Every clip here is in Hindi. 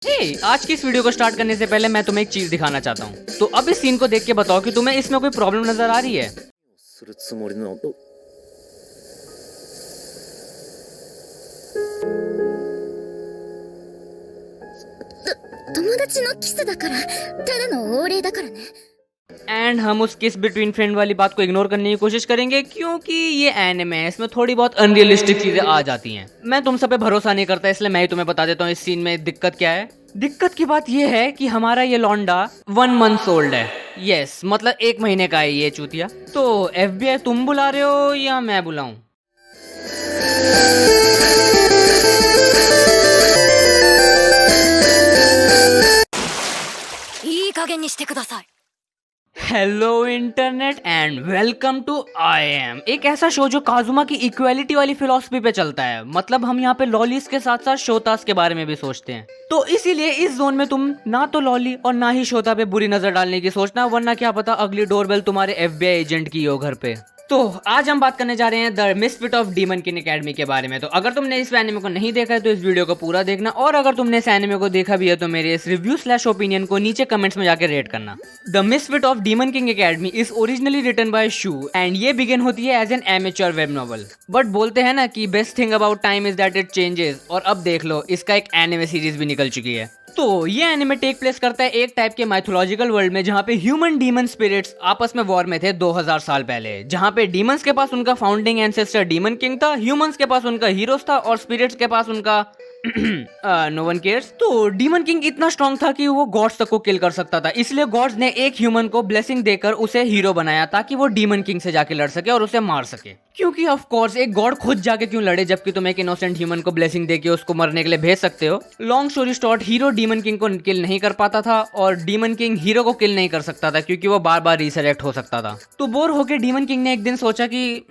आज की इस वीडियो को स्टार्ट करने से पहले मैं तुम्हें एक चीज दिखाना चाहता हूँ। तो अब इस सीन को देख के बताओ कि तुम्हें इसमें कोई प्रॉब्लम नजर आ रही है। するつもりなのと 友達のキスだからただの横礼だからね एंड हम उस किस बिटवीन फ्रेंड वाली बात को इग्नोर करने की कोशिश करेंगे क्योंकि ये एनिमे है, इसमें थोड़ी बहुत अनरियलिस्टिक चीजें आ जाती हैं। मैं तुम सब पे भरोसा नहीं करता, इसलिए मैं ही तुम्हें बता देता हूँ इस सीन में दिक्कत क्या है। दिक्कत की बात ये है कि हमारा ये लौंडा 1 month ओल्ड है। यस, मतलब 1 महीने का है ये चूतिया। तो FBI तुम बुला रहे हो या मैं बुलाऊं? Hello internet and welcome to I M, एक ऐसा शो जो काजुमा की इक्वालिटी वाली फिलॉसफी पे चलता है। मतलब हम यहाँ पे लॉलीज के साथ साथ शोतास के बारे में भी सोचते हैं। तो इसीलिए इस जोन में तुम ना तो लॉली और ना ही शोता पे बुरी नजर डालने की सोचना, वरना क्या पता अगली डोरबेल तुम्हारे FBI एजेंट की हो घर पे। तो आज हम बात करने जा रहे हैं the Misfit of Demon King academy के बारे में। तो अगर तुमने इस एनिमे को नहीं देखा है तो इस वीडियो को पूरा देखना, और अगर तुमने इस एनिमे को देखा भी है तो मेरे इस रिव्यू / ओपिनियन को नीचे कमेंट्स में जाकर रेट करना। The Misfit of Demon King Academy is originally written by Shu and ये बिगिन होती है as an amateur web novel. But बोलते हैं ना कि best thing about time is that it changes, और अब देख लो इसका एक एनिमे सीरीज भी निकल चुकी है। तो ये एनिमे टेक प्लेस करता है एक टाइप के माइथोलॉजिकल वर्ल्ड में, जहाँ पे ह्यूमन डीमन स्पिरिट्स आपस में वॉर में थे 2000 साल पहले। जहाँ पे डीमंस के पास उनका फाउंडिंग एंसेस्टर डीमन किंग था, ह्यूमंस के पास उनका हीरोज था, और स्पिरिट्स के पास उनका नो वन केयर्स। तो डीमन किंग इतना स्ट्रॉन्ग था कि वो गॉड्स तक को किल कर सकता था, इसलिए गॉड्स ने एक ह्यूमन को ब्लेसिंग देकर उसे हीरो बनाया ताकि वो डीमन किंग से जाके लड़ सके और उसे मार सके। क्योंकि ऑफ कोर्स एक गॉड खुद जाके क्यों लड़े जबकि तुम एक इनोसेंट ह्यूमन को ब्लेसिंग देके उसको मरने के लिए भेज सकते हो। Long story short, hero demon king को किल नहीं कर पाता था और डीमन किंग हीरो को किल नहीं कर सकता था क्योंकि वो बार बार रिसरेक्ट हो सकता था। तो बोर होकर डीमन किंग ने एक दिन सोचा कि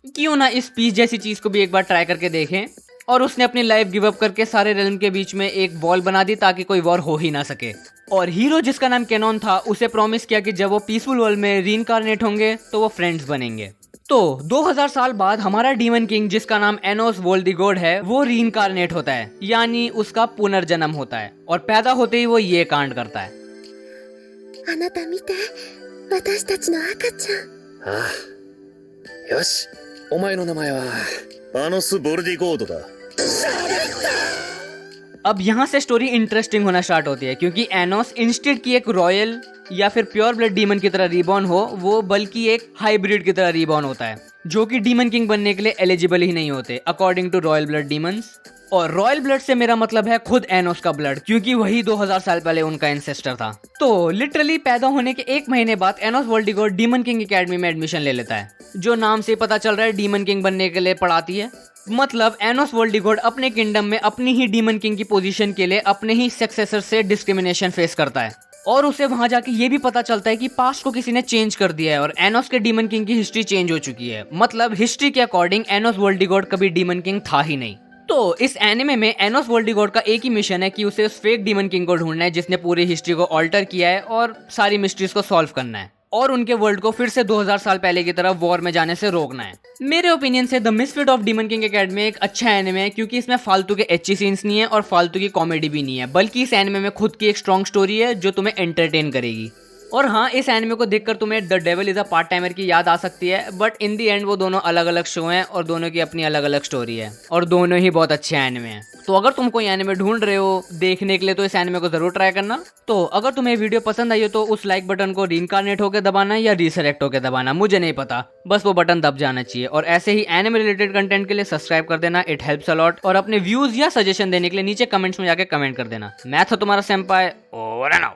क्यों ना इस पीस जैसी चीज को भी एक बार ट्राई करके देखें, और उसने अपनी लाइफ गिव अप करके सारे रेलम के बीच में एक वॉल बना दी ताकि कोई वॉर हो ही ना सके। और हीरो जिसका नाम कैनॉन था उसे प्रॉमिस किया कि जब वो पीसफुल वर्ल्ड में रीइंकार्नेट होंगे तो वो फ्रेंड्स बनेंगे। तो 2000 साल बाद हमारा डीमन किंग जिसका नाम एनोस वोल्डिगोड है वो रीइंकार्नेट होता है, यानी उसका पुनर्जन्म होता है, और पैदा होते ही वो ये कांड करता है। あなた見て私たちの赤ちゃん ああよしお前の名前はアノス・ボルディゴードだ अब यहाँ से स्टोरी इंटरेस्टिंग होना स्टार्ट होती है क्योंकि एनोस इंस्टेड की एक रॉयल या फिर प्योर ब्लड डीमन की तरह रीबॉर्न हो, वो बल्कि एक हाइब्रिड की तरह रीबॉर्न होता है जो कि डीमन किंग बनने के लिए एलिजिबल ही नहीं होते according to royal blood demons. और रॉयल ब्लड से मेरा मतलब है खुद एनोस का ब्लड, क्योंकि वही 2000 साल पहले उनका एंसेस्टर था। तो लिटरली पैदा होने के 1 महीने बाद एनोस वोल्डिगोड डीमन किंग एकेडमी में एडमिशन ले लेता है, जो नाम से पता चल रहा है डीमन किंग बनने के लिए पढ़ाती है। मतलब एनोस वोल्डिगोड अपने किंगडम में अपनी ही डीमन किंग की पोजीशन के लिए अपने ही सक्सेसर से डिस्क्रिमिनेशन फेस करता है, और उसे वहां जाके ये भी पता चलता है कि पास्ट को किसी ने चेंज कर दिया है और एनोस के डीमन किंग की हिस्ट्री चेंज हो चुकी है। मतलब हिस्ट्री के अकॉर्डिंग एनोस वोल्डिगोड कभी डीमन किंग था ही नहीं। तो इस एनिमे में एनोस वोल्डिगोड का एक ही मिशन है कि उसे उस फेक डीमन किंग को ढूंढना है जिसने पूरी हिस्ट्री को ऑल्टर किया है और सारी मिस्ट्रीज को सॉल्व करना है, और उनके वर्ल्ड को फिर से 2000 साल पहले की तरफ वॉर में जाने से रोकना है। मेरे ओपिनियन से the Misfit of Demon King academy एक अच्छा एनिमे है क्योंकि इसमें फालतू के एची सीन्स नहीं है और फालतू की कॉमेडी भी नहीं है, बल्कि इस एनिमे में खुद की एक स्ट्रॉन्ग स्टोरी है जो तुम्हें एंटरटेन करेगी। और हाँ, इस एनिमे को देखकर तुम्हें the devil is a part timer की याद आ सकती है, बट इन दी एंड वो दोनों अलग अलग शो हैं और दोनों की अपनी अलग अलग स्टोरी है, और दोनों ही बहुत अच्छे एनिमे हैं। तो अगर तुम कोई एनिमे ढूंढ रहे हो देखने के लिए तो इस एनिमे को जरूर ट्राई करना। तो अगर तुम्हें वीडियो पसंद आई हो तो उस लाइक बटन को रीइंकार्नेट होकर दबाना या रीसेलेक्ट होकर दबाना, मुझे नहीं पता, बस वो बटन दब जाना चाहिए। और ऐसे ही एनिमे रिलेटेड कंटेंट के लिए सब्सक्राइब कर देना, इट हेल्प्स अ लॉट। और अपने व्यूज या सजेशन देने के लिए नीचे कमेंट्स में जाकर कमेंट कर देना। मैं था तुम्हारा सेंपाई, ओवर एंड आउट।